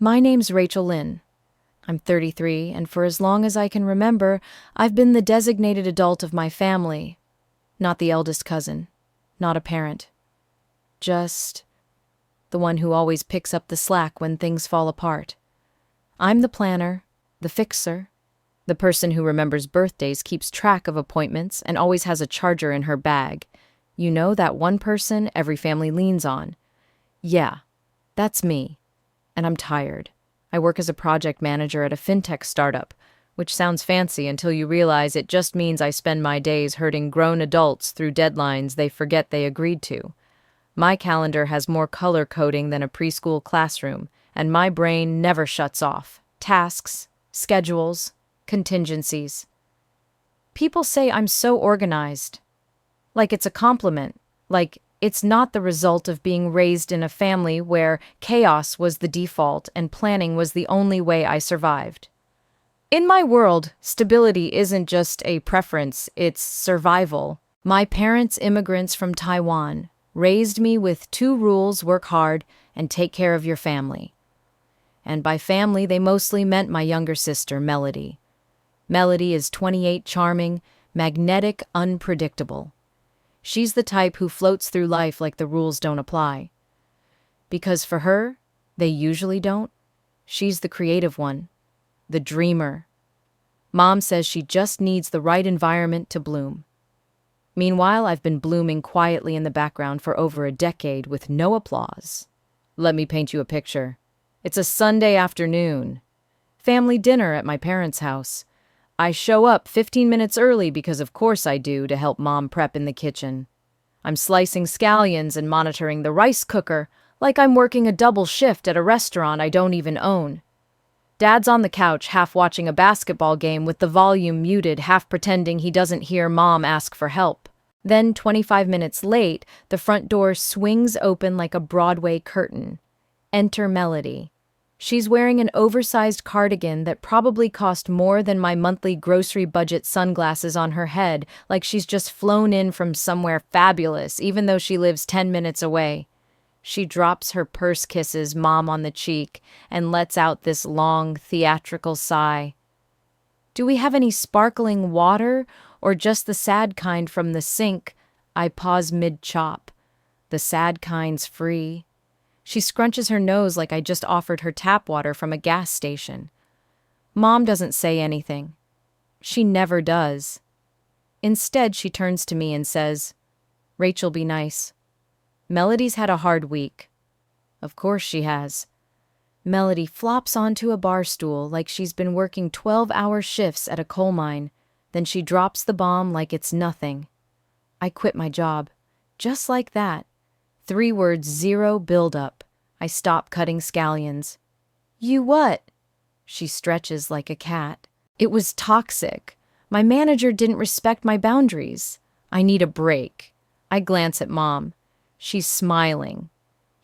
My name's Rachel Lynn. I'm 33, and for as long as I can remember, I've been the designated adult of my family. Not the eldest cousin, not a parent. Just the one who always picks up the slack when things fall apart. I'm the planner, the fixer, the person who remembers birthdays, keeps track of appointments, and always has a charger in her bag. You know, that one person every family leans on. Yeah, that's me. And I'm tired. I work as a project manager at a fintech startup, which sounds fancy until you realize it just means I spend my days herding grown adults through deadlines they forget they agreed to. My calendar has more color coding than a preschool classroom, and my brain never shuts off. Tasks, schedules, contingencies. People say I'm so organized. Like it's a compliment. Like it's not the result of being raised in a family where chaos was the default and planning was the only way I survived. In my world, stability isn't just a preference, it's survival. My parents, immigrants from Taiwan, raised me with two rules: work hard and take care of your family. And by family, they mostly meant my younger sister, Melody. Melody is 28, charming, magnetic, unpredictable. She's the type who floats through life like the rules don't apply. Because for her, they usually don't. She's the creative one, the dreamer. Mom says she just needs the right environment to bloom. Meanwhile, I've been blooming quietly in the background for over a decade with no applause. Let me paint you a picture. It's a Sunday afternoon. Family dinner at my parents' house. I show up 15 minutes early because of course I do, to help Mom prep in the kitchen. I'm slicing scallions and monitoring the rice cooker like I'm working a double shift at a restaurant I don't even own. Dad's on the couch, half watching a basketball game with the volume muted, half pretending he doesn't hear Mom ask for help. Then, 25 minutes late, the front door swings open like a Broadway curtain. Enter Melody. She's wearing an oversized cardigan that probably cost more than my monthly grocery budget, sunglasses on her head, like she's just flown in from somewhere fabulous, even though she lives 10 minutes away. She drops her purse, kisses Mom on the cheek, and lets out this long, theatrical sigh. Do we have any sparkling water, or just the sad kind from the sink? I pause mid-chop. The sad kind's free. She scrunches her nose like I just offered her tap water from a gas station. Mom doesn't say anything. She never does. Instead, she turns to me and says, "Rachel, be nice. Melody's had a hard week." Of course she has. Melody flops onto a bar stool like she's been working 12-hour shifts at a coal mine. Then she drops the bomb like it's nothing. I quit my job. Just like that. 3 words, 0 build-up. I stop cutting scallions. You what? She stretches like a cat. It was toxic. My manager didn't respect my boundaries. I need a break. I glance at Mom. She's smiling.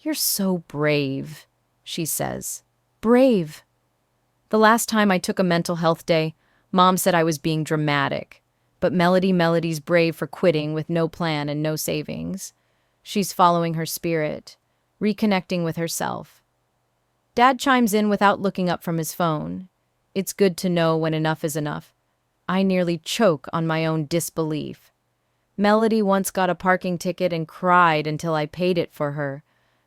You're so brave, she says. Brave. The last time I took a mental health day, Mom said I was being dramatic. But Melody's brave for quitting with no plan and no savings. She's following her spirit, reconnecting with herself. Dad chimes in without looking up from his phone. It's good to know when enough is enough. I nearly choke on my own disbelief. Melody once got a parking ticket and cried until I paid it for her.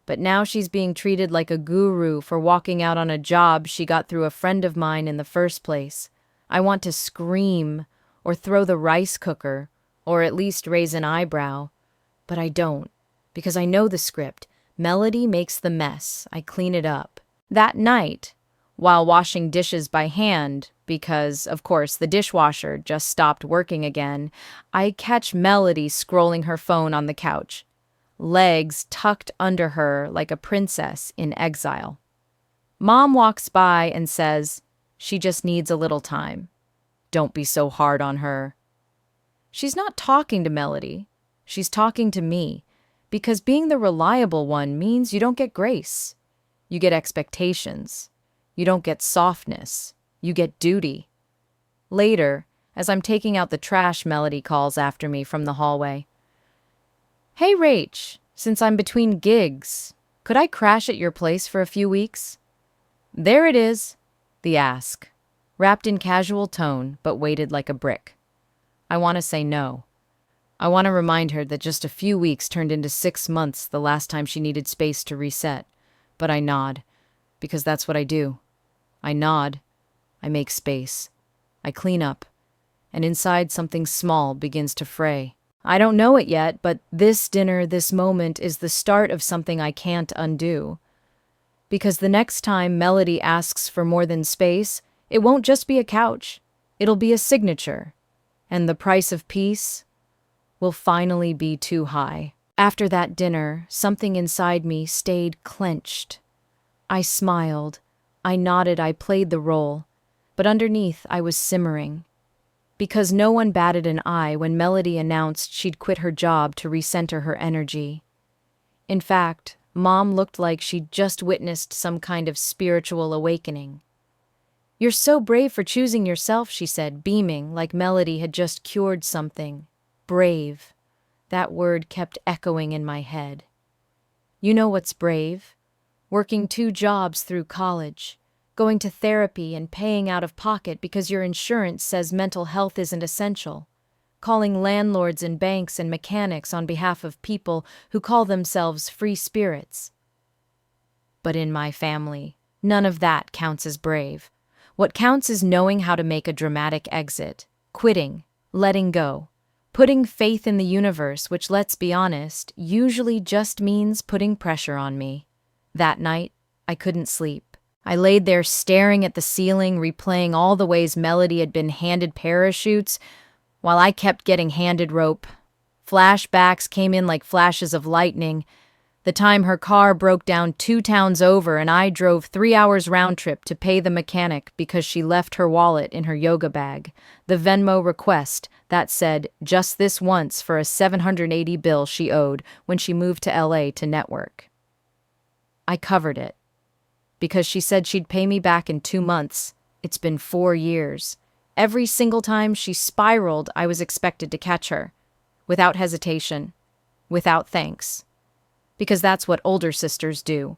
But now she's being treated like a guru for walking out on a job she got through a friend of mine in the first place. I want to scream, or throw the rice cooker, or at least raise an eyebrow. But I don't. Because I know the script. Melody makes the mess. I clean it up. That night, while washing dishes by hand, because, of course, the dishwasher just stopped working again, I catch Melody scrolling her phone on the couch, legs tucked under her like a princess in exile. Mom walks by and says, she just needs a little time. Don't be so hard on her. She's not talking to Melody. She's talking to me. Because being the reliable one means you don't get grace. You get expectations. You don't get softness. You get duty. Later, as I'm taking out the trash, Melody calls after me from the hallway. Hey, Rach, since I'm between gigs, could I crash at your place for a few weeks? There it is, the ask, wrapped in casual tone, but weighted like a brick. I want to say no. I want to remind her that just a few weeks turned into 6 months the last time she needed space to reset. But I nod, because that's what I do. I nod, I make space, I clean up, and inside something small begins to fray. I don't know it yet, but this dinner, this moment, is the start of something I can't undo. Because the next time Melody asks for more than space, it won't just be a couch. It'll be a signature. And the price of peace will finally be too high. After that dinner, something inside me stayed clenched. I smiled. I nodded. I played the role. But underneath, I was simmering. Because no one batted an eye when Melody announced she'd quit her job to recenter her energy. In fact, Mom looked like she'd just witnessed some kind of spiritual awakening. "You're so brave for choosing yourself," she said, beaming like Melody had just cured something. Brave. That word kept echoing in my head. You know what's brave? Working 2 jobs through college, going to therapy and paying out of pocket because your insurance says mental health isn't essential, calling landlords and banks and mechanics on behalf of people who call themselves free spirits. But in my family, none of that counts as brave. What counts is knowing how to make a dramatic exit, quitting, letting go, putting faith in the universe, which, let's be honest, usually just means putting pressure on me. That night, I couldn't sleep. I laid there staring at the ceiling, replaying all the ways Melody had been handed parachutes, while I kept getting handed rope. Flashbacks came in like flashes of lightning. The time her car broke down 2 towns over and I drove 3 hours round trip to pay the mechanic because she left her wallet in her yoga bag. The Venmo request that said just this once for a $780 bill she owed when she moved to LA to network. I covered it. Because she said she'd pay me back in 2 months. It's been 4 years. Every single time she spiraled, I was expected to catch her. Without hesitation. Without thanks. Because that's what older sisters do.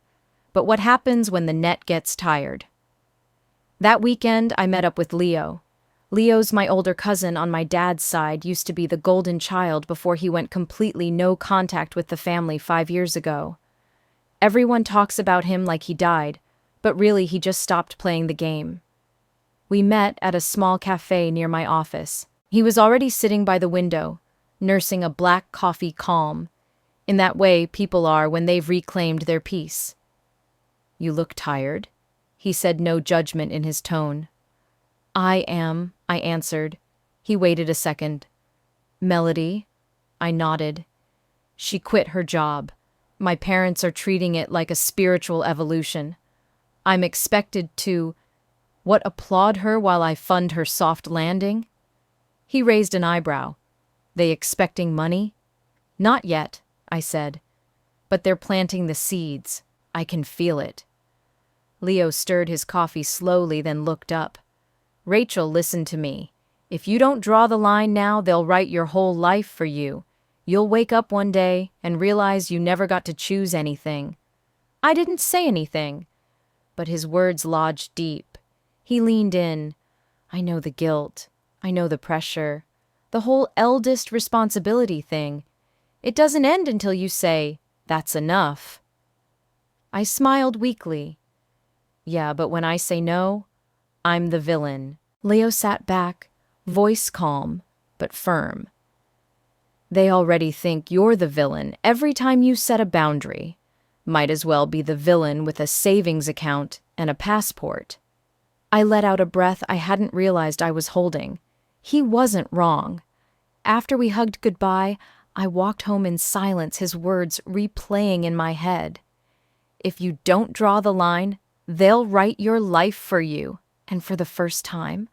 But what happens when the net gets tired? That weekend, I met up with Leo. Leo's my older cousin on my dad's side, used to be the golden child before he went completely no contact with the family 5 years ago. Everyone talks about him like he died, but really he just stopped playing the game. We met at a small cafe near my office. He was already sitting by the window, nursing a black coffee calm, in that way people are when they've reclaimed their peace. "You look tired," he said, no judgment in his tone. "I am," I answered. He waited a second. "Melody?" I nodded. "She quit her job. My parents are treating it like a spiritual evolution. I'm expected to, what, applaud her while I fund her soft landing?" He raised an eyebrow. "They expecting money?" "Not yet," I said. "But they're planting the seeds. I can feel it." Leo stirred his coffee slowly, then looked up. "Rachel, listen to me. If you don't draw the line now, they'll write your whole life for you. You'll wake up one day and realize you never got to choose anything." I didn't say anything, but his words lodged deep. He leaned in. "I know the guilt. I know the pressure. The whole eldest responsibility thing. It doesn't end until you say, 'That's enough.'" I smiled weakly. "Yeah, but when I say no, I'm the villain." Leo sat back, voice calm, but firm. "They already think you're the villain every time you set a boundary. Might as well be the villain with a savings account and a passport." I let out a breath I hadn't realized I was holding. He wasn't wrong. After we hugged goodbye, I walked home in silence, his words replaying in my head. "If you don't draw the line, they'll write your life for you." And for the first time,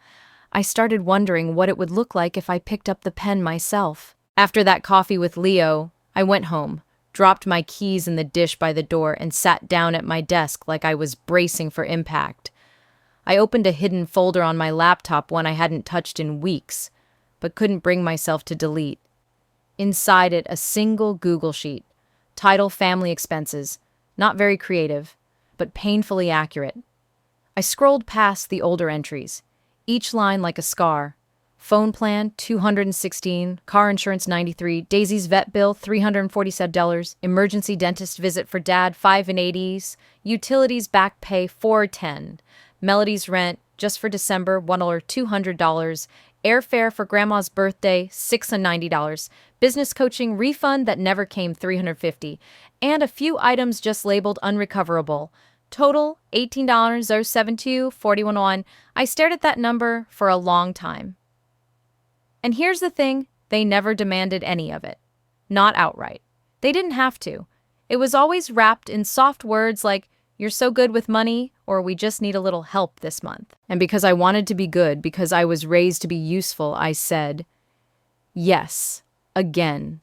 I started wondering what it would look like if I picked up the pen myself. After that coffee with Leo, I went home, dropped my keys in the dish by the door, and sat down at my desk like I was bracing for impact. I opened a hidden folder on my laptop, one I hadn't touched in weeks, but couldn't bring myself to delete. Inside it, a single Google sheet. Title: Family Expenses. Not very creative, but painfully accurate. I scrolled past the older entries, each line like a scar. Phone plan, $216, car insurance, $93, Daisy's vet bill, $347, emergency dentist visit for dad, $580, utilities back pay, $410, Melody's rent, just for December, $200, airfare for grandma's birthday, $690, business coaching refund that never came, $350, and a few items just labeled unrecoverable. Total, $18.072, 4101. I stared at that number for a long time. And here's the thing, they never demanded any of it. Not outright. They didn't have to. It was always wrapped in soft words like, "You're so good with money," or "We just need a little help this month." And because I wanted to be good, because I was raised to be useful, I said, yes, again,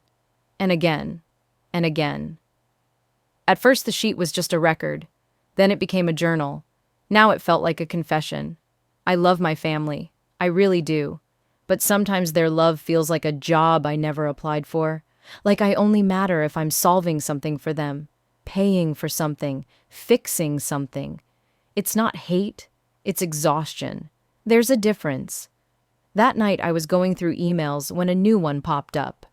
and again, and again. At first the sheet was just a record. Then it became a journal. Now it felt like a confession. I love my family. I really do. But sometimes their love feels like a job I never applied for. Like I only matter if I'm solving something for them, paying for something, fixing something. It's not hate, it's exhaustion. There's a difference. That night I was going through emails when a new one popped up.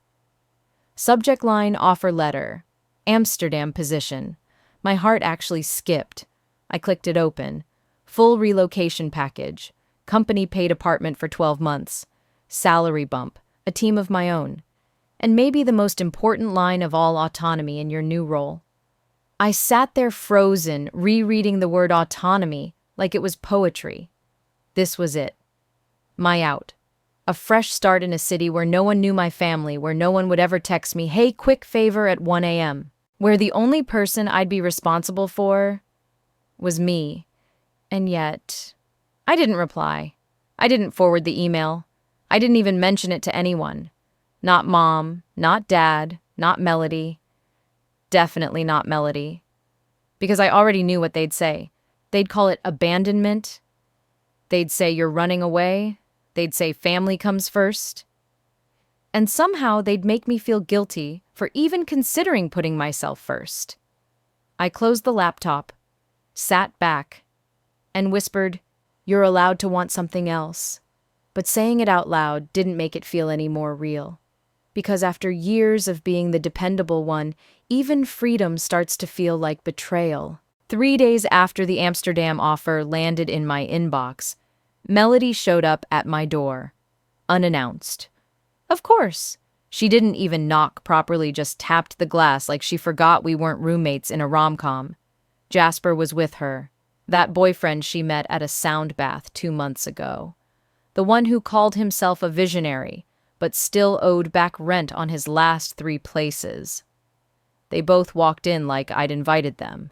Subject line, offer letter. Amsterdam position. My heart actually skipped. I clicked it open. Full relocation package. Company paid apartment for 12 months. Salary bump. A team of my own. And maybe the most important line of all, autonomy in your new role. I sat there frozen, rereading the word autonomy like it was poetry. This was it. My out. A fresh start in a city where no one knew my family, where no one would ever text me, "Hey, quick favor," at 1 a.m. Where the only person I'd be responsible for was me. And yet, I didn't reply. I didn't forward the email. I didn't even mention it to anyone. Not mom, not dad, not Melody. Definitely not Melody. Because I already knew what they'd say. They'd call it abandonment. They'd say you're running away. They'd say family comes first. And somehow they'd make me feel guilty for even considering putting myself first. I closed the laptop, sat back, and whispered, "You're allowed to want something else." But saying it out loud didn't make it feel any more real. Because after years of being the dependable one, even freedom starts to feel like betrayal. 3 days after the Amsterdam offer landed in my inbox, Melody showed up at my door, unannounced. Of course. She didn't even knock properly, just tapped the glass like she forgot we weren't roommates in a rom-com. Jasper was with her, that boyfriend she met at a sound bath 2 months ago. The one who called himself a visionary, but still owed back rent on his last 3 places. They both walked in like I'd invited them.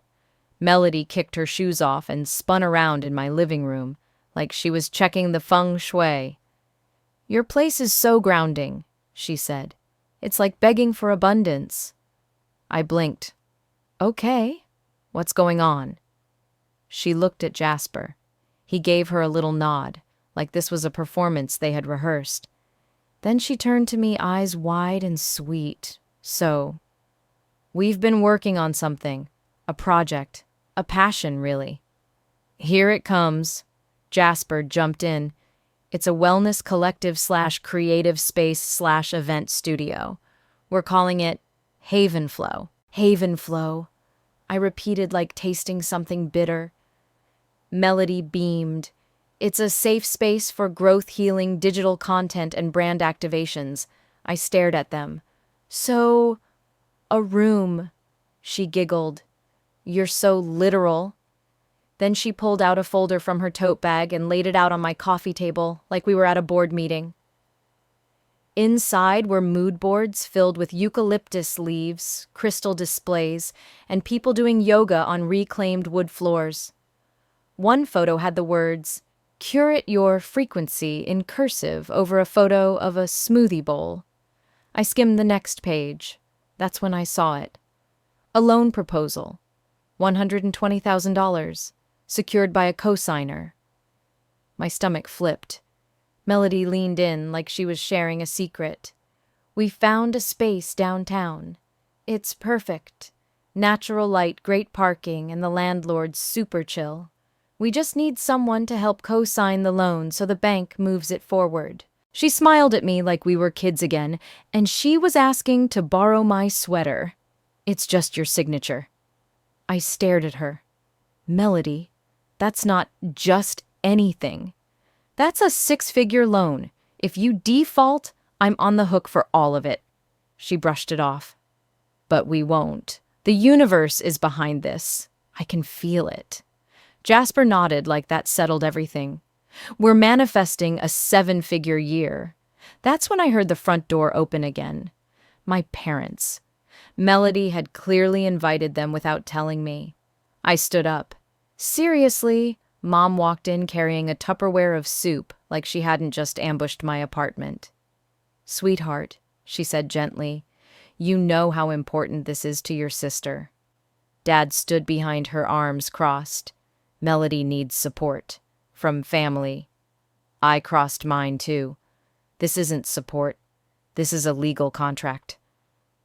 Melody kicked her shoes off and spun around in my living room, like she was checking the feng shui. "Your place is so grounding," she said. "It's like begging for abundance." I blinked. "Okay, what's going on?" She looked at Jasper. He gave her a little nod, like this was a performance they had rehearsed. Then she turned to me, eyes wide and sweet. "So, we've been working on something, a project, a passion, really." "Here it comes." Jasper jumped in. "It's a wellness collective / creative space / event studio. We're calling it Haven Flow." Haven Flow, I repeated like tasting something bitter. Melody beamed. "It's a safe space for growth healing, digital content, and brand activations." I stared at them. "So, a room," she giggled. "You're so literal." Then she pulled out a folder from her tote bag and laid it out on my coffee table like we were at a board meeting. Inside were mood boards filled with eucalyptus leaves, crystal displays, and people doing yoga on reclaimed wood floors. One photo had the words, "Curate your frequency," in cursive over a photo of a smoothie bowl. I skimmed the next page. That's when I saw it. A loan proposal. $120,000. Secured by a cosigner. My stomach flipped. Melody leaned in like she was sharing a secret. "We found a space downtown. It's perfect. Natural light, great parking, and the landlord's super chill. We just need someone to help co-sign the loan so the bank moves it forward. She smiled at me like we were kids again, and she was asking to borrow my sweater. It's just your signature. I stared at her. Melody, that's not just anything. That's a six-figure loan. If you default, I'm on the hook for all of it. She brushed it off. But we won't. The universe is behind this. I can feel it. Jasper nodded like that settled everything. We're manifesting a 7-figure year. That's when I heard the front door open again. My parents. Melody had clearly invited them without telling me. I stood up. Seriously? Mom walked in carrying a Tupperware of soup like she hadn't just ambushed my apartment. Sweetheart, she said gently, you know how important this is to your sister. Dad stood behind her, arms crossed. Melody needs support. From family. I crossed mine too. This isn't support. This is a legal contract.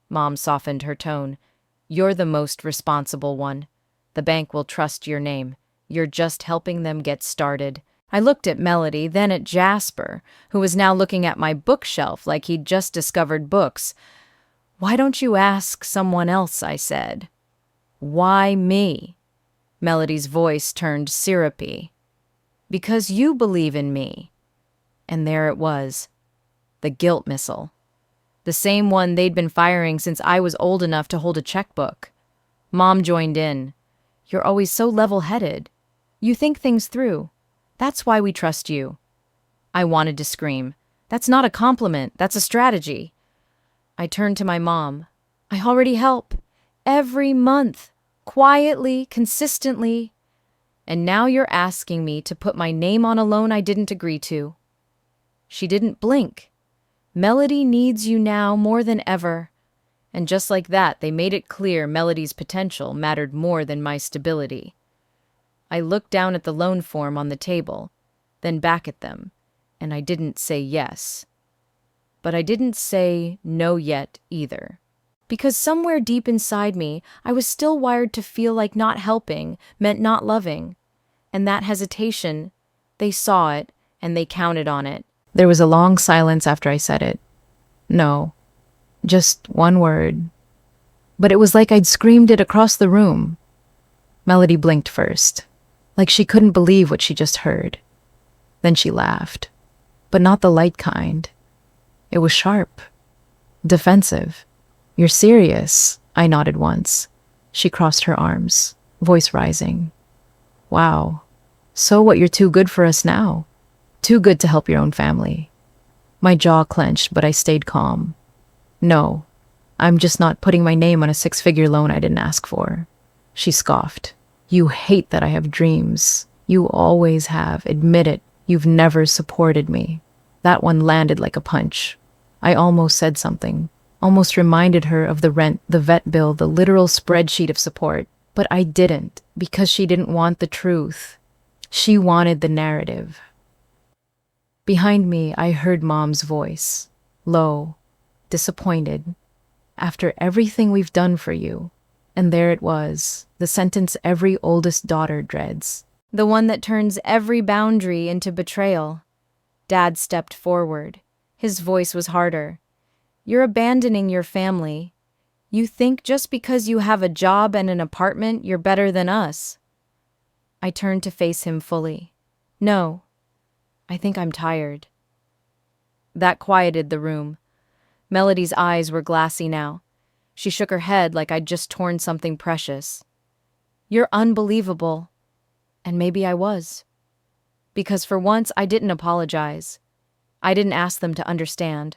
Mom softened her tone. You're the most responsible one. The bank will trust your name. You're just helping them get started. I looked at Melody, then at Jasper, who was now looking at my bookshelf like he'd just discovered books. Why don't you ask someone else, I said. Why me? Melody's voice turned syrupy. Because you believe in me. And there it was. The guilt missile. The same one they'd been firing since I was old enough to hold a checkbook. Mom joined in. You're always so level-headed. You think things through. That's why we trust you. I wanted to scream. That's not a compliment. That's a strategy. I turned to my mom. I already help. Every month. Quietly, consistently. And now you're asking me to put my name on a loan I didn't agree to. She didn't blink. Melody needs you now more than ever. And just like that, they made it clear Melody's potential mattered more than my stability. I looked down at the loan form on the table, then back at them, and I didn't say yes. But I didn't say no yet either. Because somewhere deep inside me, I was still wired to feel like not helping meant not loving. And that hesitation, they saw it, and they counted on it. There was a long silence after I said it. No. Just one word. But it was like I'd screamed it across the room. Melody blinked first, like she couldn't believe what she just heard. Then she laughed, but not the light kind. It was sharp, defensive. You're serious? I nodded once. She crossed her arms, voice rising. Wow. So what, you're too good for us now? Too good to help your own family. My jaw clenched, but I stayed calm. No, I'm just not putting my name on a 6-figure loan I didn't ask for. She scoffed. You hate that I have dreams. You always have. Admit it. You've never supported me. That one landed like a punch. I almost said something. Almost reminded her of the rent, the vet bill, the literal spreadsheet of support. But I didn't, because she didn't want the truth. She wanted the narrative. Behind me, I heard Mom's voice, low, disappointed. After everything we've done for you. And there it was, the sentence every oldest daughter dreads. The one that turns every boundary into betrayal. Dad stepped forward. His voice was harder. You're abandoning your family. You think just because you have a job and an apartment, you're better than us. I turned to face him fully. No, I think I'm tired. That quieted the room. Melody's eyes were glassy now. She shook her head like I'd just torn something precious. You're unbelievable. And maybe I was. Because for once, I didn't apologize. I didn't ask them to understand.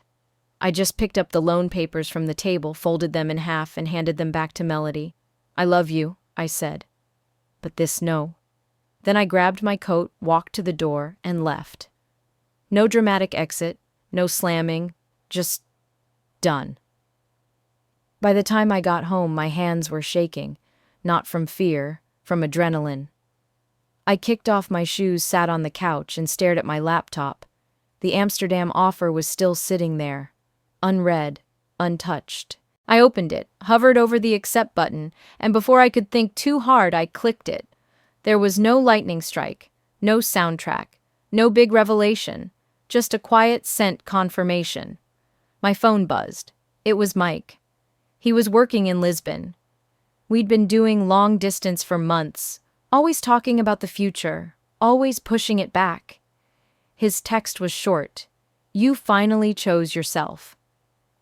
I just picked up the loan papers from the table, folded them in half, and handed them back to Melody. I love you, I said. But this, no. Then I grabbed my coat, walked to the door, and left. No dramatic exit, no slamming, just done. By the time I got home, my hands were shaking, not from fear, from adrenaline. I kicked off my shoes, sat on the couch, and stared at my laptop. The Amsterdam offer was still sitting there, unread, untouched. I opened it, hovered over the accept button, and before I could think too hard, I clicked it. There was no lightning strike, no soundtrack, no big revelation, just a quiet sent confirmation. My phone buzzed. It was Mike. He was working in Lisbon. We'd been doing long distance for months, always talking about the future, always pushing it back. His text was short. "You finally chose yourself."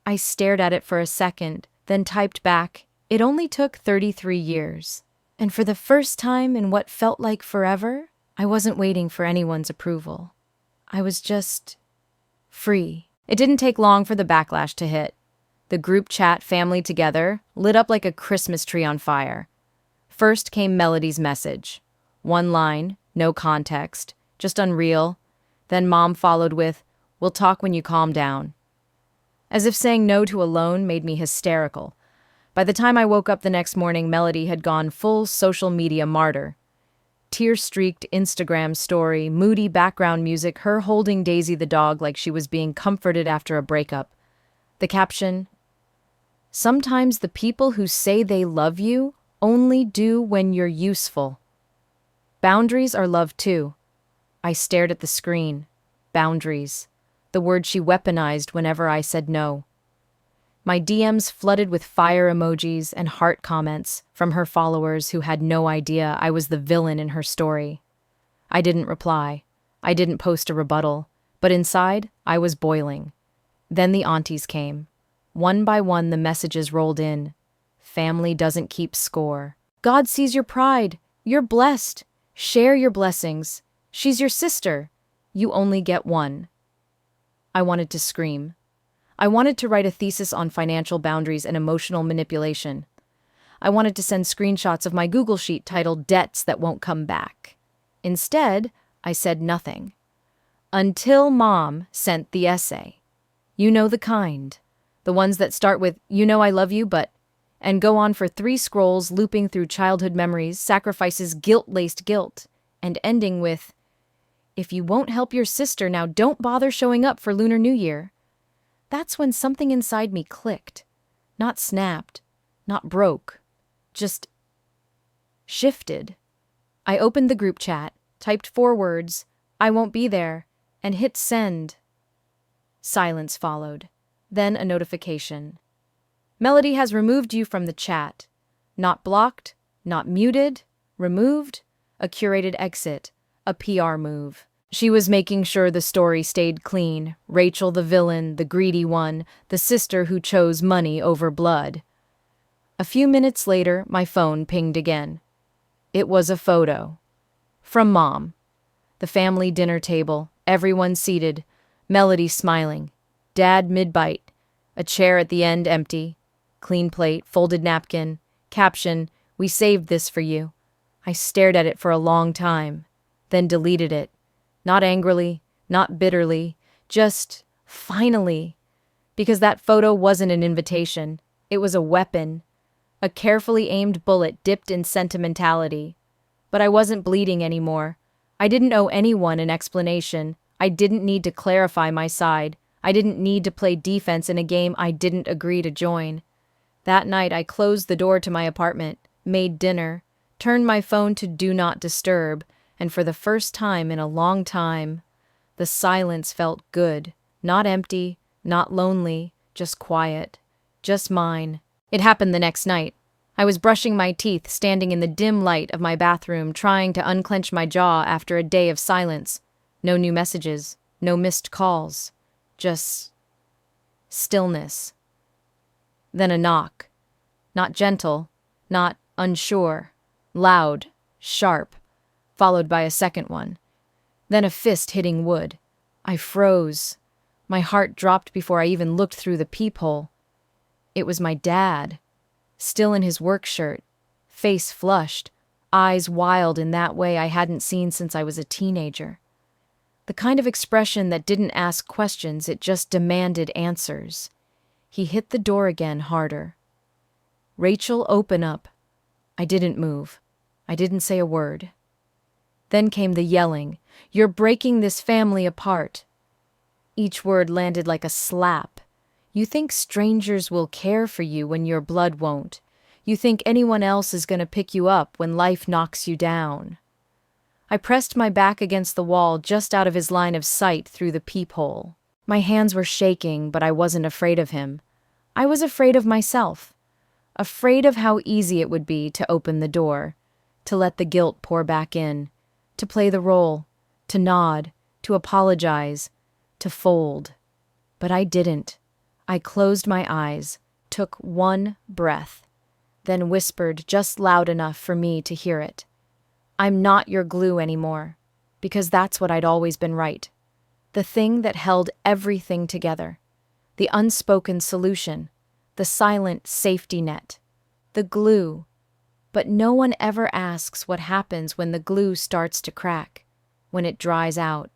I stared at it for a second, then typed back, "It only took 33 years. And for the first time in what felt like forever, I wasn't waiting for anyone's approval. I was just free." It didn't take long for the backlash to hit. The group chat family together lit up like a Christmas tree on fire. First came Melody's message. One line, no context, just unreal. Then Mom followed with, "We'll talk when you calm down." As if saying no to a loan made me hysterical. By the time I woke up the next morning, Melody had gone full social media martyr. Tear-streaked Instagram story, moody background music, her holding Daisy the dog like she was being comforted after a breakup. The caption, "Sometimes the people who say they love you only do when you're useful." Boundaries are love too. I stared at the screen. Boundaries. The word she weaponized whenever I said no. My DMs flooded with fire emojis and heart comments from her followers who had no idea I was the villain in her story. I didn't reply. I didn't post a rebuttal. But inside, I was boiling. Then the aunties came. One by one, the messages rolled in. "Family doesn't keep score." "God sees your pride. You're blessed. Share your blessings. She's your sister. You only get one." I wanted to scream. I wanted to write a thesis on financial boundaries and emotional manipulation. I wanted to send screenshots of my Google Sheet titled "Debts That Won't Come Back." Instead, I said nothing. Until Mom sent the essay. You know the kind. The ones that start with, "You know I love you, but," and go on for 3 scrolls looping through childhood memories, sacrifices, guilt-laced guilt, and ending with, "If you won't help your sister now, don't bother showing up for Lunar New Year." That's when something inside me clicked. Not snapped, not broke, just shifted. I opened the group chat, typed 4 words, "I won't be there," and hit send. Silence followed. Then a notification. "Melody has removed you from the chat. Not blocked, not muted, removed, a curated exit, a PR move." She was making sure the story stayed clean. Rachel the villain, the greedy one, the sister who chose money over blood. A few minutes later, my phone pinged again. It was a photo. From Mom. The family dinner table, everyone seated, Melody smiling, Dad mid-bite, a chair at the end empty, clean plate, folded napkin, caption, "We saved this for you." I stared at it for a long time, then deleted it. Not angrily, not bitterly, just finally. Because that photo wasn't an invitation. It was a weapon. A carefully aimed bullet dipped in sentimentality. But I wasn't bleeding anymore. I didn't owe anyone an explanation. I didn't need to clarify my side. I didn't need to play defense in a game I didn't agree to join. That night, I closed the door to my apartment, made dinner, turned my phone to Do Not Disturb, and for the first time in a long time, the silence felt good. Not empty, not lonely, just quiet. Just mine. It happened the next night. I was brushing my teeth, standing in the dim light of my bathroom, trying to unclench my jaw after a day of silence. No new messages, no missed calls. Just stillness. Then a knock. Not gentle, not unsure. Loud, sharp, followed by a second one. Then a fist hitting wood. I froze. My heart dropped before I even looked through the peephole. It was my dad, still in his work shirt, face flushed, eyes wild in that way I hadn't seen since I was a teenager. The kind of expression that didn't ask questions, it just demanded answers. He hit the door again harder. "Rachel, open up." I didn't move. I didn't say a word. Then came the yelling. "You're breaking this family apart." Each word landed like a slap. You think strangers will care for you when your blood won't. You think anyone else is going to pick you up when life knocks you down. I pressed my back against the wall just out of his line of sight through the peephole. My hands were shaking, but I wasn't afraid of him. I was afraid of myself. Afraid of how easy it would be to open the door, to let the guilt pour back in, to play the role, to nod, to apologize, to fold. But I didn't. I closed my eyes, took one breath, then whispered just loud enough for me to hear it. I'm not your glue anymore, because that's what I'd always been right. The thing that held everything together. The unspoken solution. The silent safety net. The glue. But no one ever asks what happens when the glue starts to crack, when it dries out,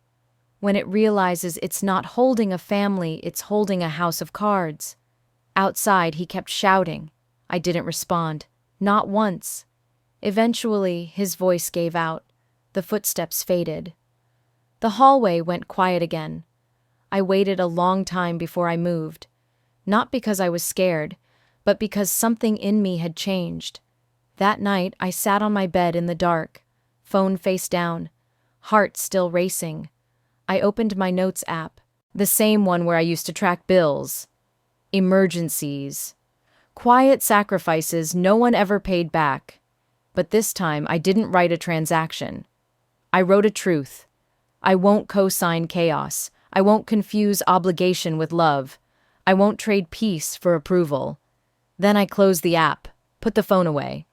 when it realizes it's not holding a family, it's holding a house of cards. Outside, he kept shouting. I didn't respond. Not once. Eventually, his voice gave out. The footsteps faded. The hallway went quiet again. I waited a long time before I moved. Not because I was scared, but because something in me had changed. That night, I sat on my bed in the dark, phone face down, heart still racing. I opened my notes app, the same one where I used to track bills. Emergencies. Quiet sacrifices no one ever paid back. But this time, I didn't write a transaction. I wrote a truth. I won't co-sign chaos. I won't confuse obligation with love. I won't trade peace for approval. Then I closed the app, put the phone away.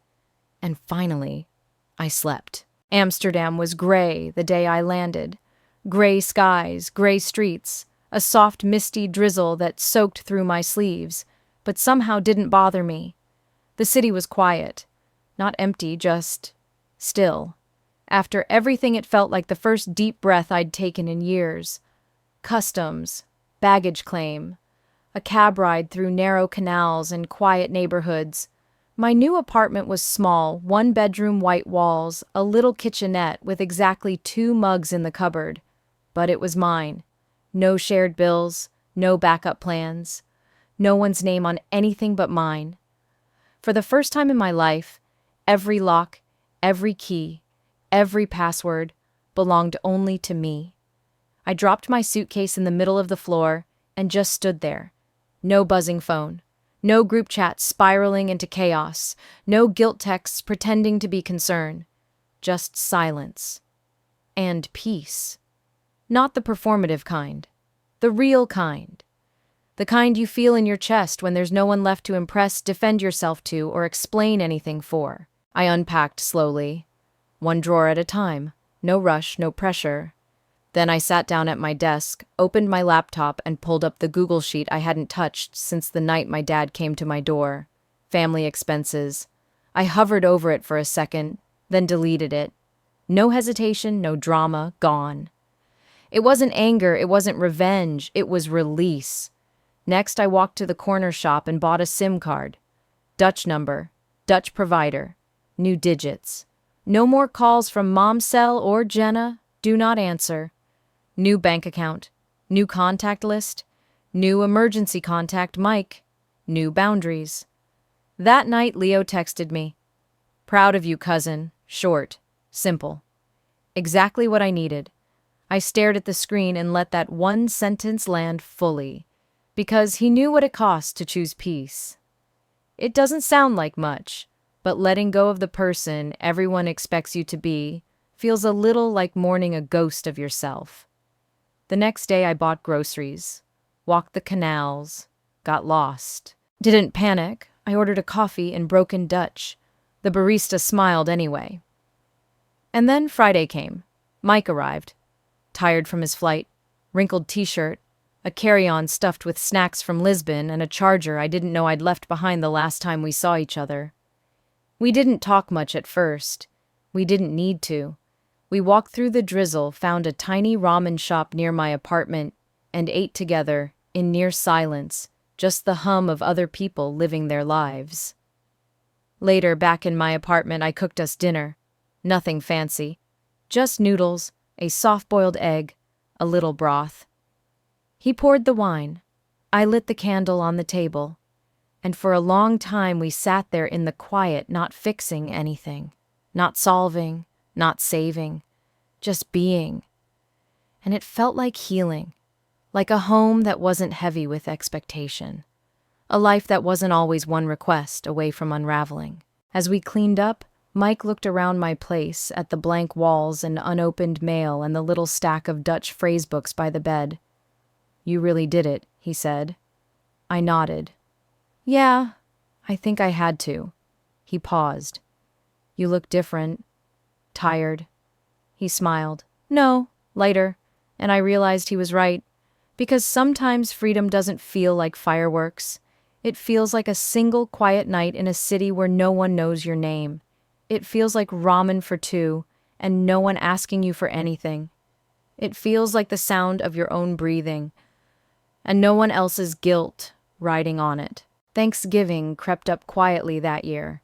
And finally, I slept. Amsterdam was gray the day I landed. Gray skies, gray streets, a soft misty drizzle that soaked through my sleeves, but somehow didn't bother me. The city was quiet. Not empty, just still. After everything, it felt like the first deep breath I'd taken in years. Customs, baggage claim, a cab ride through narrow canals and quiet neighborhoods. My new apartment was small, one-bedroom white walls, a little kitchenette with exactly 2 mugs in the cupboard. But it was mine. No shared bills, no backup plans, no one's name on anything but mine. For the first time in my life, every lock, every key, every password belonged only to me. I dropped my suitcase in the middle of the floor and just stood there. No buzzing phone, no group chat spiraling into chaos, no guilt texts pretending to be concern. Just silence. And peace. Not the performative kind. The real kind. The kind you feel in your chest when there's no one left to impress, defend yourself to, or explain anything for. I unpacked slowly, one drawer at a time. No rush, no pressure. Then I sat down at my desk, opened my laptop, and pulled up the Google sheet I hadn't touched since the night my dad came to my door. Family expenses. I hovered over it for a second, then deleted it. No hesitation, no drama, gone. It wasn't anger, it wasn't revenge, it was release. Next, I walked to the corner shop and bought a SIM card. Dutch number, Dutch provider, new digits. No more calls from Mom's cell or Jenna, do not answer. New bank account, new contact list, new emergency contact Mike, new boundaries. That night, Leo texted me. Proud of you, cousin. Short, simple. Exactly what I needed. I stared at the screen and let that one sentence land fully, because he knew what it cost to choose peace. It doesn't sound like much, but letting go of the person everyone expects you to be feels a little like mourning a ghost of yourself. The next day I bought groceries, walked the canals, got lost. Didn't panic. I ordered a coffee in broken Dutch. The barista smiled anyway. And then Friday came. Mike arrived. Tired from his flight, wrinkled t-shirt, a carry-on stuffed with snacks from Lisbon, and a charger I didn't know I'd left behind the last time we saw each other. We didn't talk much at first. We didn't need to. We walked through the drizzle, found a tiny ramen shop near my apartment, and ate together, in near silence, just the hum of other people living their lives. Later, back in my apartment, I cooked us dinner. Nothing fancy. Just noodles, a soft-boiled egg, a little broth. He poured the wine. I lit the candle on the table. And for a long time we sat there in the quiet, not fixing anything, not solving, not saving, just being. And it felt like healing, like a home that wasn't heavy with expectation, a life that wasn't always one request away from unraveling. As we cleaned up, Mike looked around my place at the blank walls and unopened mail and the little stack of Dutch phrase books by the bed. "You really did it," he said. I nodded. "Yeah, I think I had to." He paused. "You look different. Tired." He smiled. "No, lighter." And I realized he was right. Because sometimes freedom doesn't feel like fireworks. It feels like a single quiet night in a city where no one knows your name. It feels like ramen for two and no one asking you for anything. It feels like the sound of your own breathing and no one else's guilt riding on it. Thanksgiving crept up quietly that year.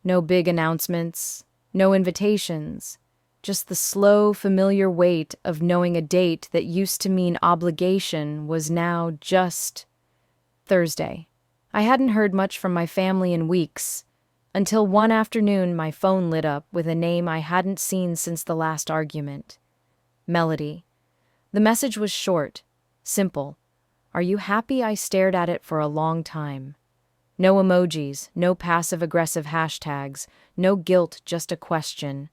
No big announcements, no invitations, just the slow, familiar weight of knowing a date that used to mean obligation was now just Thursday. I hadn't heard much from my family in weeks, until one afternoon my phone lit up with a name I hadn't seen since the last argument. Melody. The message was short, simple. "Are you happy?" I stared at it for a long time. No emojis, no passive-aggressive hashtags, no guilt, just a question.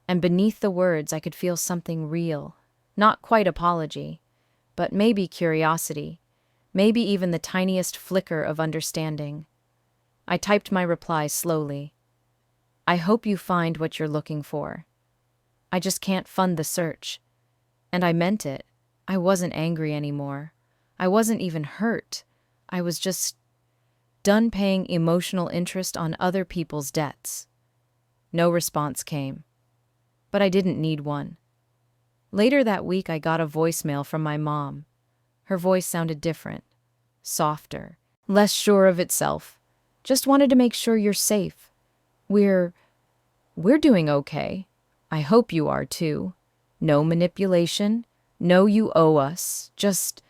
And beneath the words I could feel something real. Not quite apology, but maybe curiosity. Maybe even the tiniest flicker of understanding. I typed my reply slowly. "I hope you find what you're looking for. I just can't fund the search." And I meant it. I wasn't angry anymore. I wasn't even hurt. I was just done paying emotional interest on other people's debts. No response came. But I didn't need one. Later that week I got a voicemail from my mom. Her voice sounded different, softer, less sure of itself. "Just wanted to make sure you're safe. We're doing okay. I hope you are too. No manipulation, no you owe us, just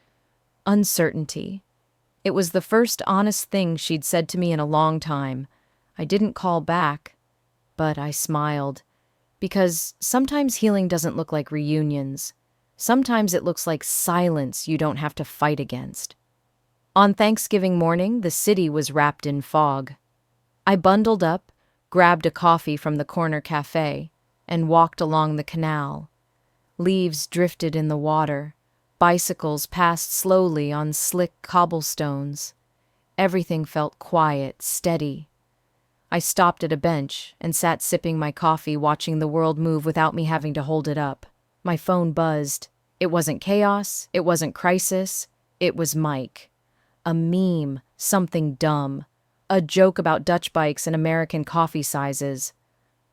uncertainty." It was the first honest thing she'd said to me in a long time. I didn't call back, but I smiled. Because sometimes healing doesn't look like reunions. Sometimes it looks like silence you don't have to fight against. On Thanksgiving morning, the city was wrapped in fog. I bundled up, grabbed a coffee from the corner cafe, and walked along the canal. Leaves drifted in the water. Bicycles passed slowly on slick cobblestones. Everything felt quiet, steady. I stopped at a bench and sat sipping my coffee, watching the world move without me having to hold it up. My phone buzzed. It wasn't chaos. It wasn't crisis. It was Mike. A meme, something dumb. A joke about Dutch bikes and American coffee sizes.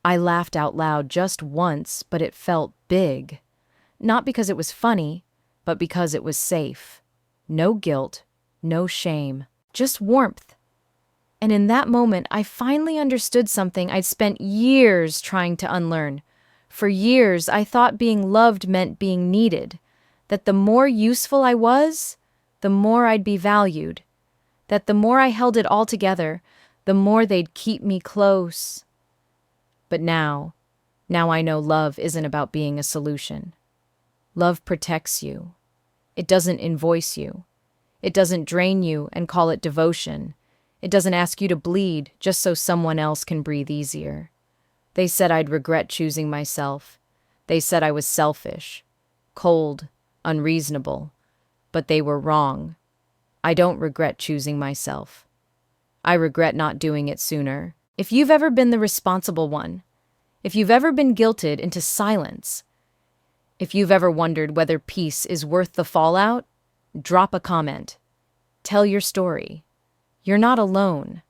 I laughed out loud just once, but it felt big. Not because it was funny, but because it was safe. No guilt, no shame, just warmth. And in that moment, I finally understood something I'd spent years trying to unlearn. For years, I thought being loved meant being needed, that the more useful I was, the more I'd be valued, that the more I held it all together, the more they'd keep me close. But now I know love isn't about being a solution. Love protects you. It doesn't invoice you. It doesn't drain you and call it devotion. It doesn't ask you to bleed just so someone else can breathe easier. They said I'd regret choosing myself. They said I was selfish, cold, unreasonable. But they were wrong. I don't regret choosing myself. I regret not doing it sooner. If you've ever been the responsible one, if you've ever been guilted into silence, if you've ever wondered whether peace is worth the fallout, drop a comment. Tell your story. You're not alone.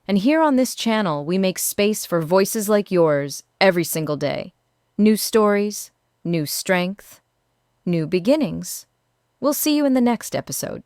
And here on this channel, we make space for voices like yours every single day. New stories, new strength, new beginnings. We'll see you in the next episode.